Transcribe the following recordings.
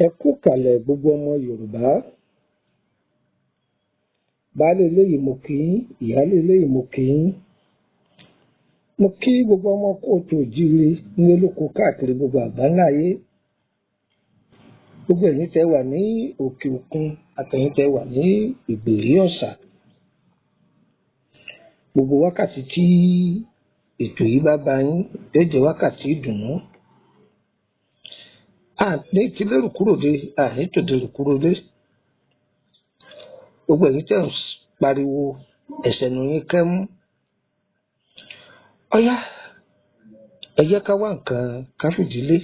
Ẹ kú kàlẹ̀ gbogbo ọmọ Yorùbá. Baálé eléyìí mo kí yín, ìyálé eléyìí mo kí yín. Mo kí gbogbo ọmọ kóòtù òjíire nílé lóko káàkiri gbogbo àgbáńlá ayé. Gbogbo ẹ̀yin tẹ́ wà ní òkè òkun àtẹ̀yin tẹ́ wà ní ìgbèrí ọ̀sà. Gbogbo wákàtí tí ètò yìí bá bá yín yóò jẹ́ wákàtí ìdùnnú. Àní ti lérò kúrò dé, àní tòde rò kúrò dé. Gbogbo ẹ̀yin tẹ́ ń pariwo ẹ̀sẹ̀ nù yín kẹ́mú. Ọ̀yá ẹ jẹ́ ká wá nǹkan ká fìdílé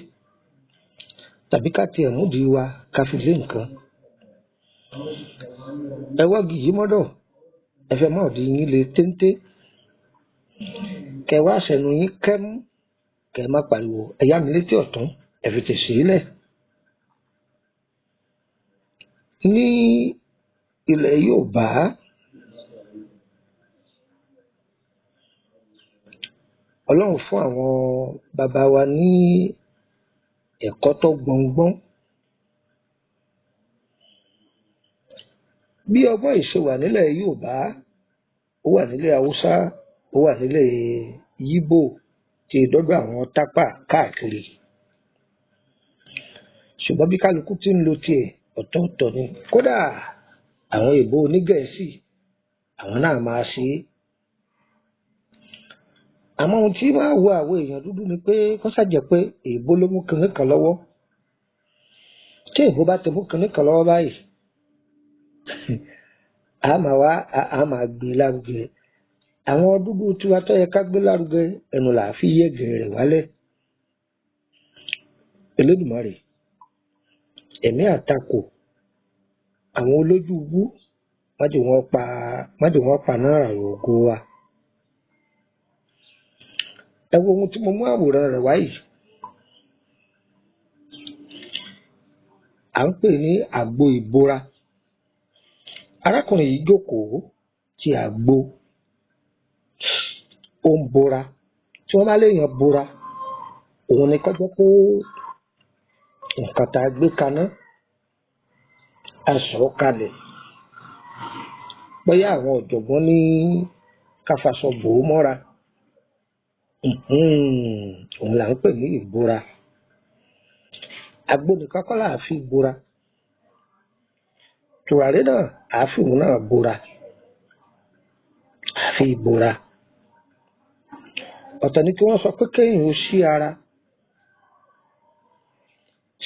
tàbí ká tiẹ̀ múdi wa ká fi lé nǹkan. Ẹ wọ́gi yìí mọ́dọ̀, ẹ fẹ́ mọ́ ọ̀dí yín le téńté. Kẹ wá ṣẹ̀nu yín kẹ́mú, kẹ má pariwo ẹ yá mi létí ọ̀tún, ẹ fi tèsí lẹ̀. Ní ilẹ̀ Yorùbá, Ọlọ́run fún àwọn bàbá wa ní ẹ̀kọ́ tó gbọ̀ngbọ́n. Bí ọgbọ́n ìṣe wà nílẹ̀ Yorùbá, ó wà nílẹ̀ Haúsá, ó wà nílẹ̀ Yíbò, tí dọ́dọ̀ àwọn tápà káàkiri. Ṣùgbọ́n bí kálukú ti ń lo tiẹ̀ ọ̀tọ̀ọ̀tọ̀ ni. Kódà àwọn èèbó onígẹ̀ẹ́sì àwọn náà máa ṣe é. Àmọ́ ohun tí máa wo àwọn èèyàn dúdú ni pé kó ṣàjẹ́ pé èèbó ló mú kinní kan lọ́wọ́. Tí èèbó bá ti mú kinní kan lọ́wọ́ báyìí, a máa gbé lárugẹ. Àwọn dúdú tiwa tó yẹ ká gbé lárugẹ ẹnu là á fi yẹ̀gẹ̀ rẹ̀ wálẹ̀. Elédùmarè, ẹ̀mí àtakò àwọn olójú ubú má jẹ́ wọ́n pa náà àrùn ògo wa. Ẹ wo ohun tí mo mú àwòrán rẹ̀ wáyìí. À ń pè ní àgbo ìbora. Arákùnrin yìí jókòó ti àgbo, ó ń bora. Tí wọ́n bá léèyàn bora, òun ni kó jẹ́ pé nǹkan tá a gbé kaná a sọ̀ kalẹ̀. Bóyá àwọn ọ̀jọ̀gbọ́n ní ká faṣọ bò ó mọ́ra. Òun là ń pè ní ìbora. Àgbo nìkan kọ́ là á fi bora. Tùràrí náà à á fi òun náà bora. À á fi bora. Ọ̀tọ̀ ni kí wọ́n sọ pé kéèyàn ó ṣí ara.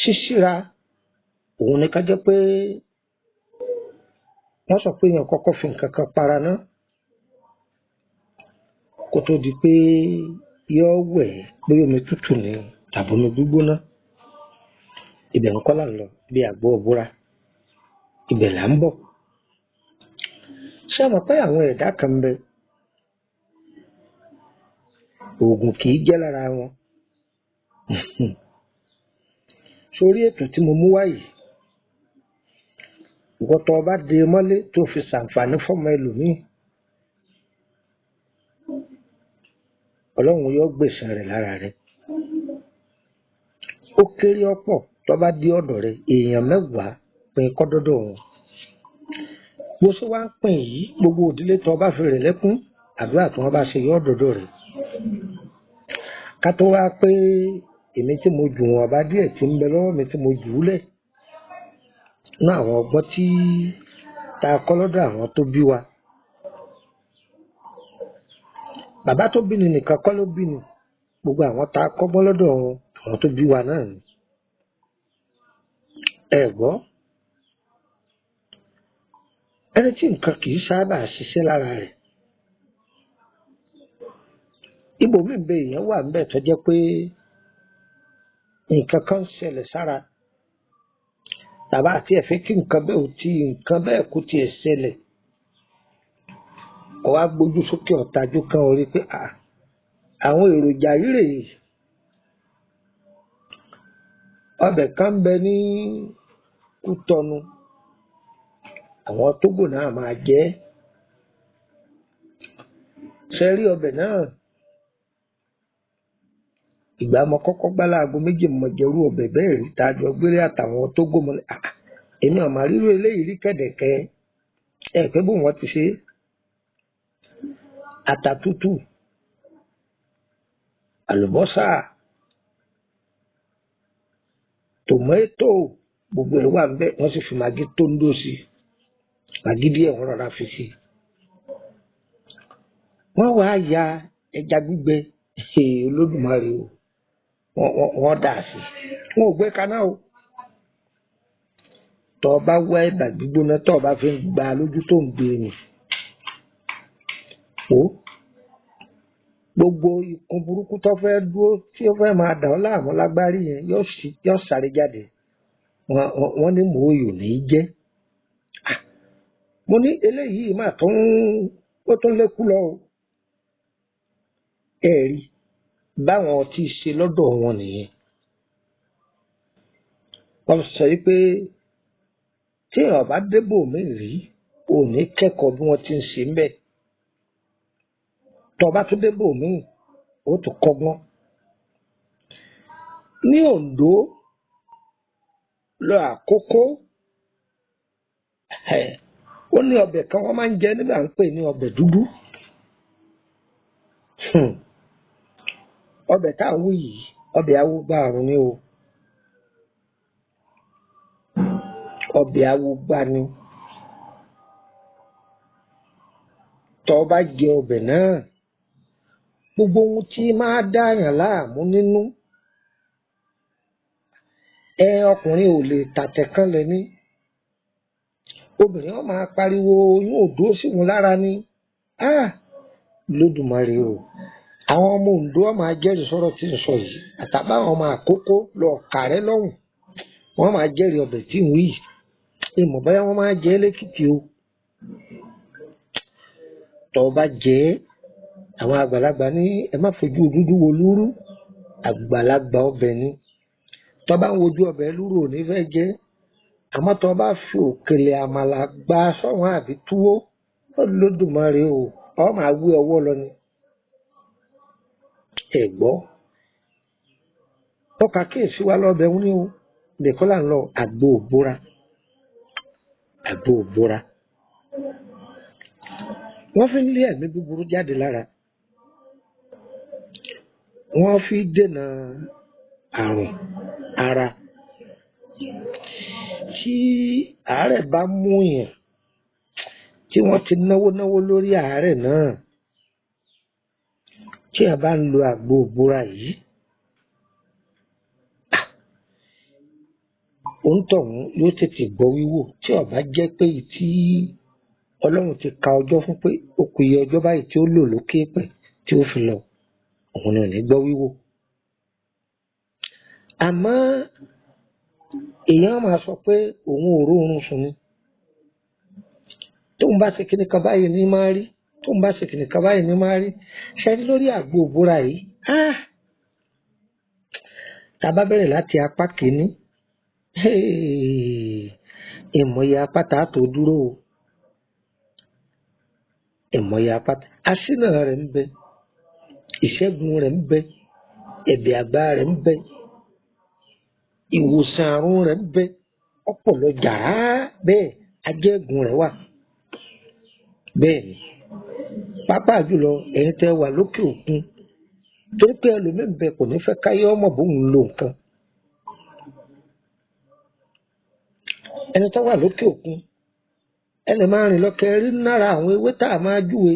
Ṣíṣíra òun ni ká jẹ́ pé wọ́n sọ pé èèyàn kọ́kọ́ fi nǹkan kan para náà kó tó di pé yóò wẹ̀ pé omi tútù ni tàbí omi gbígbóná. Ibẹ̀ ń kọ́ là ń lọ bí àgbo ìbora. Ibẹ̀ là ń bọ̀. Ṣé ẹ mọ̀ pé àwọn ẹ̀dá kan ń bẹ oògùn kì í jẹ́ lára wọn? Sórí ètò tí mo mú wáyìí, ìwọ tó bá dé mọ́lé tó fi ṣàǹfààní fọ́mọ ẹlòmíì, Ọlọ́run yóò gbèsè rẹ̀ lára rẹ̀. Ó kéré ọ̀pọ̀ tó bá dé ọ̀dọ̀ rẹ̀ èèyàn 10 pín kọ́ dọ́dọ̀ wọn. Bó ṣe wá ń pín yìí, gbogbo òdílé tó bá fi rẹ̀ lẹ́kún, àdúrà tí wọ́n bá ṣe yọ́ dọ́dọ̀ rẹ̀. Ká tó wá pé èmi tí mo jù wọn bá díẹ̀ tí ń bẹ lọ́wọ́ mi tí mo jù ú lẹ̀. Ní àwọn ọgbọ́n tí ta kọ́ lọ́dọ̀ àwọn tó bí wa. Bàbá tó bí ni nìkan kọ́ ló bí ni. Gbogbo àwọn ta kọ́gbọ́n lọ́dọ̀ wọn, àwọn tó bí wa náà ni. ẹ gbọ́ ẹni tí nǹkan kì í sábà ṣiṣẹ́ lára rẹ̀ ibòmíì ń bẹ èèyàn wà ńbẹ̀ tó jẹ́ pé nǹkan kan ń ṣẹlẹ̀ sára tàbá àti ẹ̀fẹ́ kí nǹkan bẹ́ẹ̀ kó tiẹ̀ ṣẹlẹ̀ ó wá gbójú sókè ọ̀tajú kan orí pé àwọn èròjà yìí rèé ọbẹ̀ kan ń bẹ ní Kútọnu àwọn Tógò náà máa jẹ ṣe rí ọbẹ̀ náà ìgbà mo kọ́kọ́ gbá láago méjì mo jẹrú ọbẹ̀ bẹ́ẹ̀ rí tá a jọ gbélé àtàwọn Tógò mo ní èmi ò máa rírú eléyìí rí kẹ̀dẹ̀kẹ́ ẹ pé bó wọn ti ṣe ata tútù àlùbọ́sà tòmẹ́tò gbogbo ẹ̀ wà ńbẹ̀ wọ́n sì fi màgí tó ń dó sí màgí díẹ̀ wọ́n rọra fi sí wọ́n wá ya ẹja gbígbẹ Olódùmarè o wọ́n dà sí wọn ò gbé kaná o tọ́ ọ bá wá ẹ̀bà gbígbóná tọ́ ọ bá fi ń gba lójú tó ń gbé ni o gbogbo ikùn burúkú tó fẹ́ dúró tí ó fẹ́ máa dà ọ́ láàmú lágbárí yẹn yóò sáré jáde wọ́n ní mòóyò ní í jẹ́ mo ní eléyìí mà ó tún lékú lọ o ẹ rí báwọn ti ṣe lọ́dọ̀ wọn nìyẹn wọ́n sọ pé tí èèyàn bá débò mí rí ò ní kẹ́kọ̀ọ́ bí wọ́n ti ń ṣe ń bẹ̀ tó bá tún débò mí ó tún kọ́gbọ́n ní Oǹdó lọ Àkókó ó ní ọbẹ̀ kan wọ́n máa ń jẹ nígbà ń pè ní ọbẹ̀ dúdú ọbẹ̀ tá à ń wí yìí ọbẹ̀ awúgbà àrùn ni o ọbẹ̀ awúgbà ni tó bá jẹ ọbẹ̀ náà gbogbo ohun tí máa dáyàn láàmú nínú ọkùnrin ò lè tàtẹ̀ kan lẹ̀ ní obìnrin wọn máa pariwo oyún òdó sí wọn lára ni Lódùmarè o àwọn ọmọ Oǹdó wọn máa jẹ́rìí sọ̀rọ̀ tí ń sọ yìí àtàbáwọn ọmọ Àkókó lọ kàrẹ́ lọ́hùn wọn máa jẹ́rìí ọbẹ̀ tí ń wí yìí ìmọ̀ báyà wọn máa jẹ́ lẹ́kìtì o tọ́ bá jẹ́ àwọn àgbàlagbà ní ẹ má fojú dúdú wo lúrú àgbàlagbà ọbẹ̀ ni tọ́ bá ń wojú ọbẹ̀ lúrú ò ní fẹ́ jẹ́ àmọ́ tọ́ bá fi òkèlè àmàlà gba sọ́wọ́n àbí túwó Olódùmarè o ọ máa wí ọwọ́ lọ ni ẹ gbọ́ ọkà kéèsì wa lọ́bẹ̀ ń ní o nìkọ́lá ń lọ Àgbo Ìbora wọ́n fi ń lé ẹ̀mí búburú jáde lára wọ́n fi dènà àrùn ara tí àárẹ̀ bá mú yàn tí wọ́n ti náwó lórí àárẹ̀ náà tí a bá ń lo Àgbo Ìbora yìí òǹtọ̀hún yóò tètè gbọ́ wíwò tí ó bá jẹ́ pé tí Ọlọ́run ti ka ọjọ́ fún pé ó kù iye ọjọ́ báyìí tí ó lò lókè pẹ̀ tí ó fi lọ òun ò ní gbọ́ wíwò àmọ́ èèyàn máa sọ pé òun ò róorun sùn ni tóun bá ṣe kíní kan báyìí ní máa rí tóun bá ṣe kíní kan báyìí ní máa rí ṣẹ́ni lórí Àgbo Ìbora yìí tá a bá bẹ̀rẹ̀ láti apá kìíní ìmọ̀ye apáta tó dúró o ìmọ̀ye apáta aṣínà rẹ̀ ń bẹ ìṣẹ́gun rẹ̀ ń bẹ ẹ̀bẹ̀ àgbà rẹ̀ ń bẹ ìwòsàn àrùn rẹ̀ ń bẹ ọpọlọ jàrá bẹ́ẹ̀ ajẹ́gun rẹ̀ wà bẹ́ẹ̀ ni pápá jùlọ ẹ̀yin tẹ́ wà lókè òkun torí pé ẹlòmíín bẹ kò ní fẹ́ káyé ọmọ bóun lo nǹkan ẹni tó wà lókè òkun ẹni máa rìn lọkẹ rí nára àwọn ewé tá a máa júwe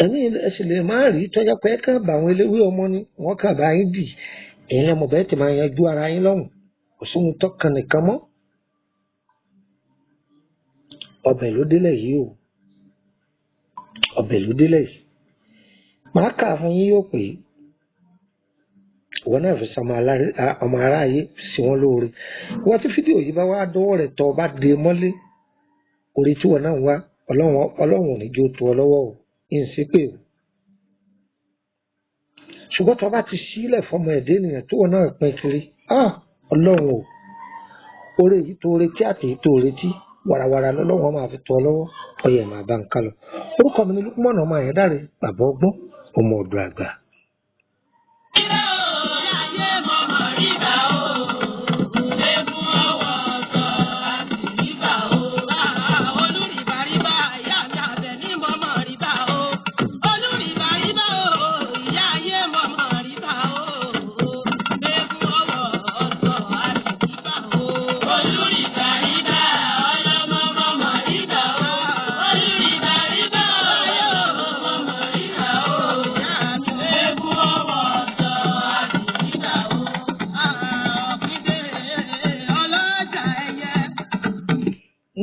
ẹ̀mí ẹ̀sìn lè máa rí tọ́jà pé kàn bá àwọn eléwé ọmọ ni wọ́n kàn bá yín dì ẹ̀yin lẹ́mọ̀ bẹ́ẹ̀ ti máa yanjú ara yín lọ́hùn kò sóhun tọ́kan nìkan mọ́ ọbẹ̀ ló délẹ̀ yìí o ọbẹ̀ ló délẹ̀ yìí màá kà fún yín yóò pé ìwọ náà fi sọmọ ọmọ aráyé sí wọn lóore wọ́n tí fídíò yìí bá wá dọ́wọ́ rẹ̀ tọ́ bá dé mọ́lé orí tí wọn náà wá ọlọ́run ò ní jó tó ọ lọ́wọ́ o ń sí pé o ṣùgbọ́n tó bá ti sílẹ̀ fọmọ ẹ̀dẹ́ ènìyàn tó wọn náà pín kiri ọlọ́run o orí èyí tó retí àti èyí tó retí wàràwàrà lọ́lọ́run máa fi tọ́ ọ lọ́wọ́ ọyẹ máa bá ń ká lọ orúkọ mi ni Lukman ọmọ Àyàndáre bàbá ọgbọ́n ọmọ ọ̀dọ̀ àgbà.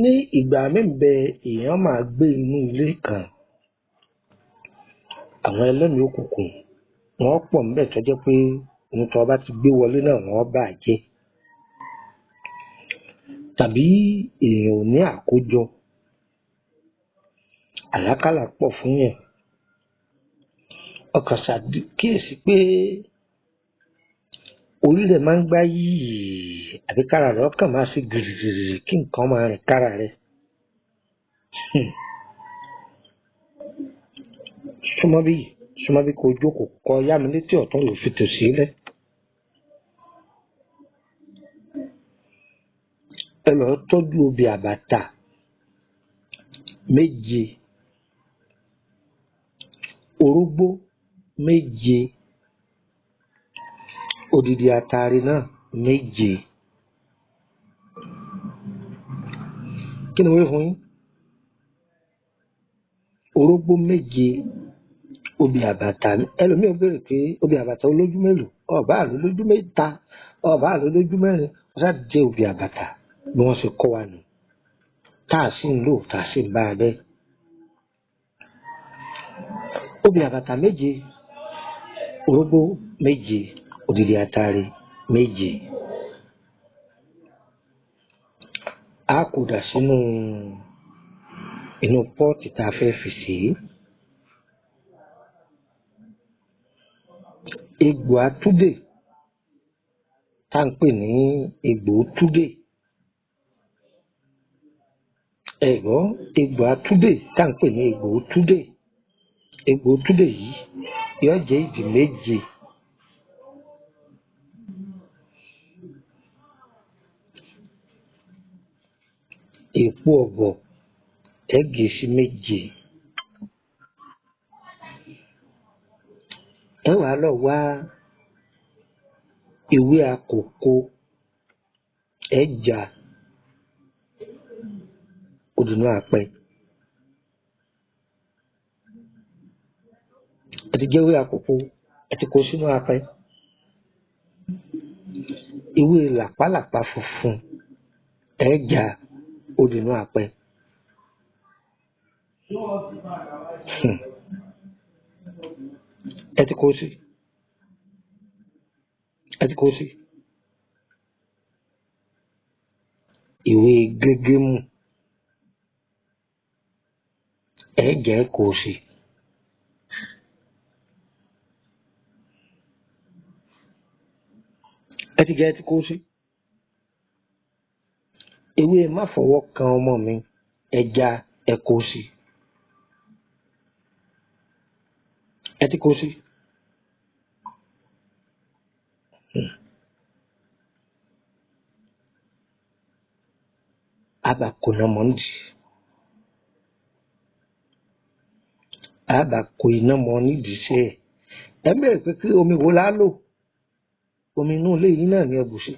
Ní ìgbà mẹ́bẹ̀ èèyàn máa gbé inú ilé kan àwọn ẹlẹ́mìí òkùnkùn wọ́n pọ̀ níbẹ̀ tó jẹ́ pé ohun tó bá ti gbé wọlé náà wọ́n bàjẹ́ tàbí èèyàn ò ní àkójọ àlákàlà pọ̀ fún yẹn ọkàn ṣàkíyèsí pé orí rẹ̀ máa ń gbá yìí àbí kára rẹ̀ ọkàn máa ṣe gìrìgìrì kí nǹkan máa rìn kára rẹ̀ súnmọ́ bí kò jókòó kọ yá mi létí ọ̀tún ló fi tò sílẹ̀ ẹ lọ tọ́jú obì àbàtà 7 orógbó 7 odidi atare náà 7 kí ni wọ́n fún yín orógbó 7 obì àbàtà ẹlòmíì ó béèrè pé obì àbàtà olójú mélòó ọba àlọ́ lójú 3 ọba àlọ́ lójú 4 ọ̀sá jẹ́ obì àbàtà bí wọ́n ṣe kọ́ wa nù tá a sì ń lò tá a sì ń bá a bẹ́ obì àbàtà 7 orógbó 7 odidi atare 7 a kò dà sínú inú pọ́ọ̀tì tá a fẹ́ fi sí egbò atúdè tá à ń pè ní egbò túdè ẹ̀gbọ́n egbò atúdè tá à ń pè ní egbò túdè yìí yóò jẹ́ ìdì 7 èpo ọ̀bọ̀ gé sí 7 ẹ wàá lọ wá ewé àkókò já òdùnú àpẹ ẹ ti jẹ ewé àkókò ẹ ti kó sínú àpẹ ewé làpálàpá funfun já òdùnú àpẹ ẹ ti kó sí ìwé gégémù jẹ́ kó sí ẹ ti kó sí ewé má fọwọ́ kan ọmọ mi ẹja ẹ kó sí ẹ ti kó sí àbàkò iná mọ́ nídìí sí ẹ bẹ̀rẹ̀ pé kí omi wo la lò omi inú ilé yìí náà ní ẹbùsí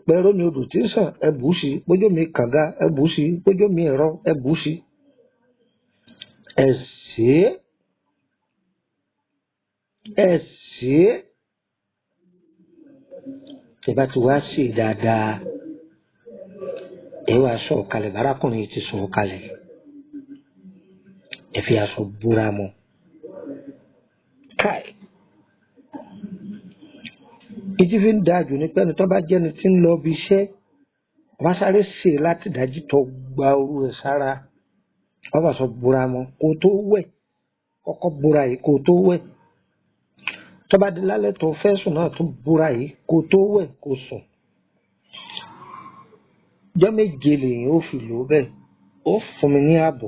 pẹ̀rọ mi odò tí ń sàn ẹbùsí bójú mi kànga ẹbùsí bójú mi ẹ̀rọ ẹbùsí ẹ ṣe tẹ́ bá ti wá sí dáadáa ẹ wá sọ̀ kalẹ̀ bárakùnrin ti sọ̀ kalẹ̀ ẹ fi aṣọ búra mọ́ káì ìdí fi ń dáa jù ní pẹ́ni tó bá jẹ́ni tí ń lọ bí iṣẹ́ wọ́n sáré ṣe láti dájú tó gba orú ẹ̀ sára wọ́n bá sọ búra mọ́ kó tó wẹ̀ kọ́kọ́ búra yìí kó tó wẹ̀ tó bá di lálẹ́ tó fẹ́ sùn náà tún búra yìí kó tó wẹ̀ kó sùn jọ́ méje lèyìn ó fi lò bẹ́ẹ̀ ó fún mi ní ààbò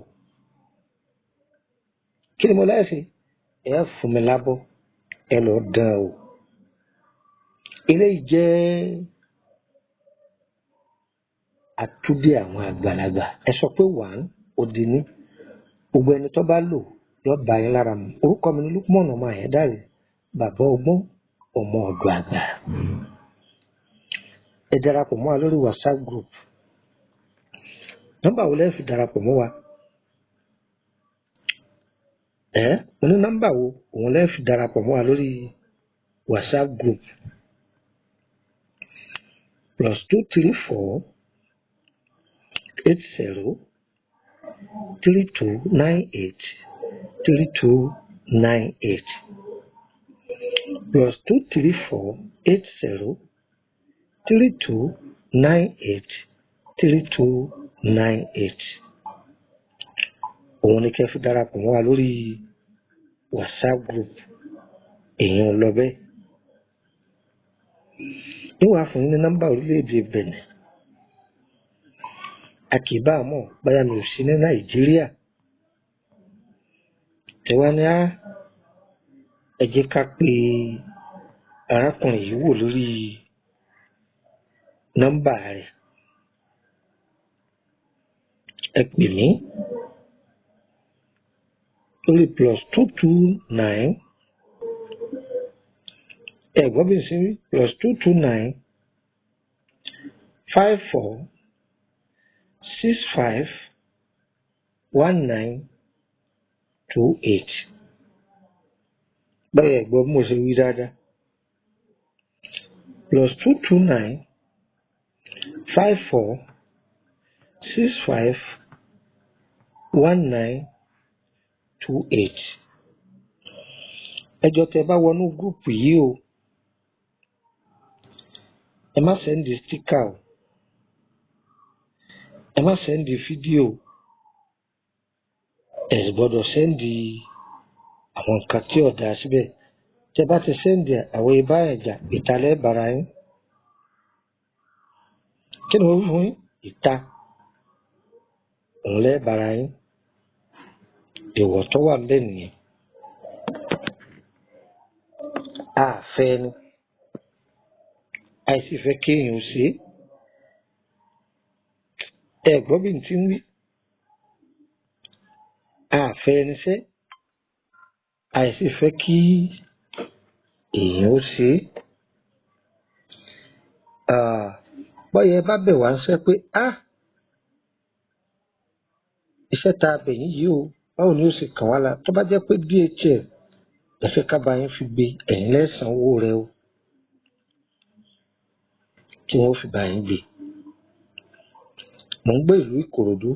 kí ni mo lẹ́sìn ẹ fún mi lábọ́ ẹ lọ dán o eléyìí jẹ́ àtúndì àwọn àgbàlagbà ẹ sọ pé wàá òdì ní gbogbo ẹni tó bá lò yọ bá yín lára mu orúkọ mi ní Lukman ọmọ Ayédáre bàbá ọgbọ́n ọmọ ọ̀dọ̀ àgbà ẹ darapọ̀ mọ́ wa lórí WhatsApp group nọ́mbà wo lẹ fi darapọ̀ mọ́ wa mo ní nọ́mbà wo òun lẹ fi darapọ̀ mọ́ wa lórí WhatsApp group +234 80 3298 3298 +234 80 3298 3298 òun ni kẹ́ fi darapọ̀ mọ́ wa lórí WhatsApp group èèyàn lọ bẹ́ẹ̀ níwà fún yín ní nọ́mbà orílẹ̀-èdè Benin àkìbá àmọ́ báyà mi ò sí ní Nàìjíríà tẹ̀wá ní ẹ jẹ́ ká pe arákùnrin yìí wò lórí nọ́mbà rẹ̀ ẹ pè mí lórí +229 ẹ̀gbọ́n bí n ṣe rí +229 54 65 19 28 báyìí ẹ̀gbọ́n bí mo ṣe wí dáadáa +229 54 65 19 28 ẹjọ́ tẹ́ bá wọnú gúrùpù yìí o ẹ má sẹ́ndì stíkà o ẹ má sẹ́ndì fídíò ẹ sì gbọ́dọ̀ sẹ́ndì àwọn nǹkan tí ọ̀dà síbẹ̀ tẹ́ bá ti sẹ́ndì àwọn ibà ẹ̀jà ìtàlẹ́ bàrà yín kí ni wọ́n fún yín ìta òun lẹ́ bàrà yín ìwọ̀ tó wà ń bẹ̀ nìyẹn àfẹ́ ni àìsí fẹ́ kéèyàn ṣe ẹ gbọ́ bí n ti ń wí àfẹ́ ẹni ṣe àìsí fẹ́ kí èèyàn ó ṣe bọ́yẹ bá bẹ̀ wá ń ṣe pé iṣẹ́ tá a bẹ̀ yín yìí o báwo ni ó ṣe kàn wá la tó bá jẹ́ pé DHL ẹ fẹ́ ká bá yín fi gbé ẹ̀yin lẹ́san owó rẹ o tí wọ́n fi bá yín gbé mò ń gbé ìlú Ìkòròdú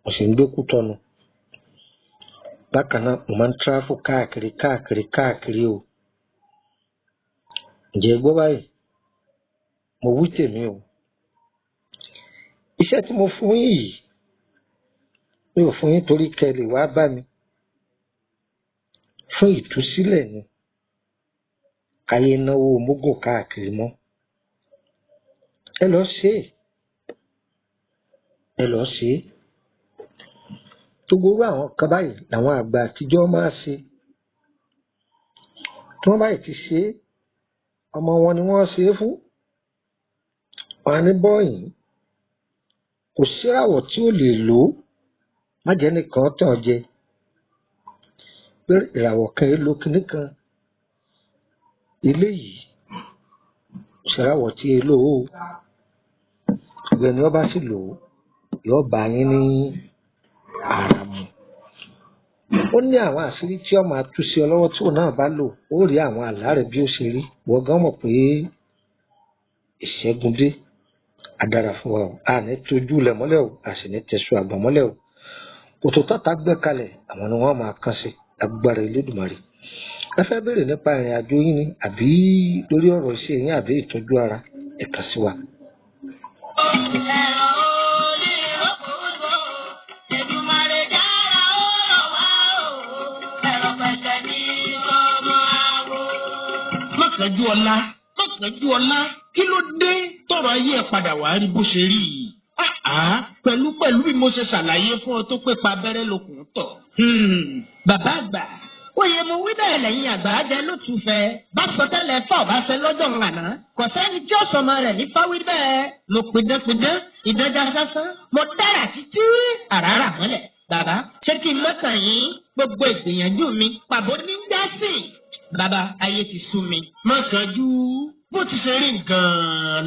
mo sì ń gbé Kútọ́nù bákan náà mo máa ń tráfù káàkiri o ǹjẹ́ gbọ́ báyìí mo wí tèmi o iṣẹ́ tí mo fún yín yìí mi ò fún yín torí kẹ́ lè wá bá mi fún ìtúsílẹ̀ ni káyé náwó mógùn káàkiri mọ́ ẹ lọ ṣe gbogbo àwọn kan báyìí làwọn àgbà àtijọ́ máa ṣe tí wọ́n báyìí ti ṣe ọmọ wọn ni wọ́n ṣe fún wọn ní bọ́ọ̀yìn kò síràwọ̀ tí ó lè lò ó má jẹ́ nìkan tàn jẹ pé ìràwọ̀ kan èlò kìíní kan eléyìí ìṣẹ̀ráwọ̀ tí èlò ó ọ̀gbẹ́ni ọba sì lò ó yóò bá yín ní ara mu ó ní àwọn àṣírí tí ọmọ àtúnṣe ọlọ́wọ́ tí òun náà bá lò ó rí àwọn àlá rẹ̀ bí ó ṣe rí wọ́n gan mọ̀ pé ìṣẹ́gun dé. Adára fún wa o, a ní tójú lẹ̀ mọ́lẹ̀ o, a sì ní tẹ̀sùn àgbọ̀n mọ́lẹ̀ o. Kòtò tọ́ta gbẹ́ kalẹ̀ àwọn ni wọ́n máa kàn sí agbára Elédùmarè. Ẹ fẹ́ béèrè nípa ìrìn àjò yín ni àbí lórí ọ̀rọ̀ iṣẹ́ yín àbí ìtọ́jú ara, ẹ kàn sí wa. Mọ̀kànjú ọlá kí ló dé tọrọ ayé ẹ̀ padà wá rí bó ṣe rí yìí? Pẹ̀lú bí mo ṣe ṣàlàyé fún ọ tó pé pa abẹ́rẹ́ lókun tọ̀. Bàbá àgbà òye mo wí bẹ́ẹ̀ lẹ́yìn àgbà jẹ ló tún fẹ́. Bá sọ tẹ́lẹ̀ fọ́ ọ̀bá fẹ́ lọ́jọ́ ńlànà. Kò sẹ́ni tí ó sọmọ rẹ̀ ní fáwí bẹ́ẹ̀. Mo pidán ìdájà sásán. Mo dára títí àràrà mọ́lẹ̀. Bàbá ṣé kí n mọ́kàn yín gbogbo ìgbìyànjú mi pàbó ní gbẹ́sìn. Bàbá ayé ti sú mi. Mọ̀kànjú bó ti ṣe rí nǹkan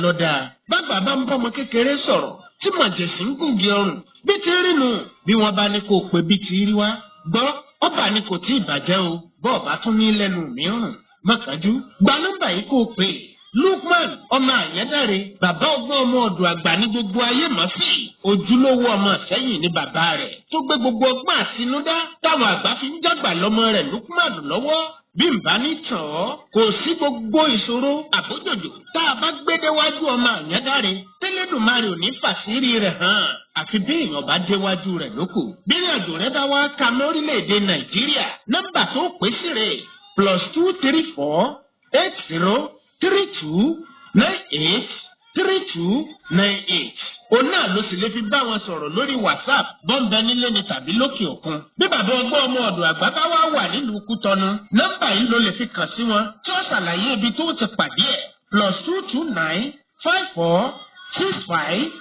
lọ́dà. Bàbá bá ń bọ́ ọmọ kékeré sọ̀rọ̀ tí màjèṣí ń gùngi ọrùn bí ti rí nù. Bí wọ́n bá ní kó pè bí ti rí wá gbọ́ ọba ni kò tí ì bàjẹ́ o bọ́ọ̀ bá tún ní lẹ́nu mìíràn. Mọ̀kànjú gba nọ́mbà yìí kó pè é. Lukman ọmọ Àyẹ́dáre bàbá ọgbọ́n ọmọ ọ̀dọ̀ àgbà ní gbogbo ayé mọ̀ sí. Ojúlówó ọmọ Ìṣẹ́yìn ní bàbá rẹ̀ tó gbé gbogbo ọgbọ́n àtinúdá táwọn àgbà fi ń jágbà lọ́mọ rẹ̀ Lukman lọ́wọ́. Bí n bá ní tàn ọ́ kò sí gbogbo ìṣòro àbójòjò tá a bá gbé déwájú ọmọ Àyẹ́dáre tẹ́lẹ̀dùmarè ò ní fàṣírí rẹ̀ hàn àfi bí èèyàn bá déwájú rẹ̀ lóko. Bí ìrìnàjò rẹ bá wá ka lórílẹ̀‐èdè Nàìjíríà nọ́mbà tó pè sí rẹ̀ +234 80 32 98 3298. Òun náà ló sì lè fi bá wọn sọ̀rọ̀ lórí WhatsApp bọ́ǹbẹ nílé ni tàbí lókè òkun. Bí bàbá ọgbọ́n ọmọ ọ̀dọ̀ àgbà bá wá wà nílùú Kútọ́nù nọ́mbà yìí ló lè fi kàn sí wọn tí ó ṣàlàyé ibi tó ti pàdé ẹ̀ +229 54 65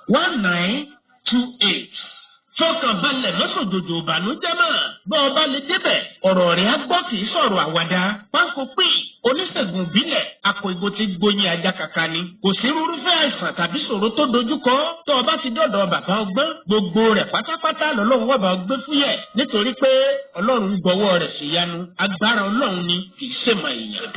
1928. Fọkàn balẹ̀ lọ́sọ̀dọ̀dọ̀ ìbànújẹ́ mọ́. Bọ́ ọ bá lè débẹ̀, ọ̀rọ̀ rẹ̀ á gbọ́ kì í sọ̀rọ̀ àwàdà. Pákó pé oníṣègùn ìbílẹ̀ àpò ìbò ti gbóyin ajá kàkà ni. Kò sí irúfẹ́ àìsàn tàbí ṣòro tó dojúkọ. Tó o bá ti dọ̀dọ̀ bàbá ọgbọ́n, gbogbo rẹ̀ pátápátá lọ́lọ́run wà bá ọgbẹ́ fúyẹ̀. Nítorí pé Ọlọ́run gbọ́wọ́ rẹ̀ ṣèyanu. Agbára Ọlọ́run ni kì í ṣèmọ̀ èèyàn.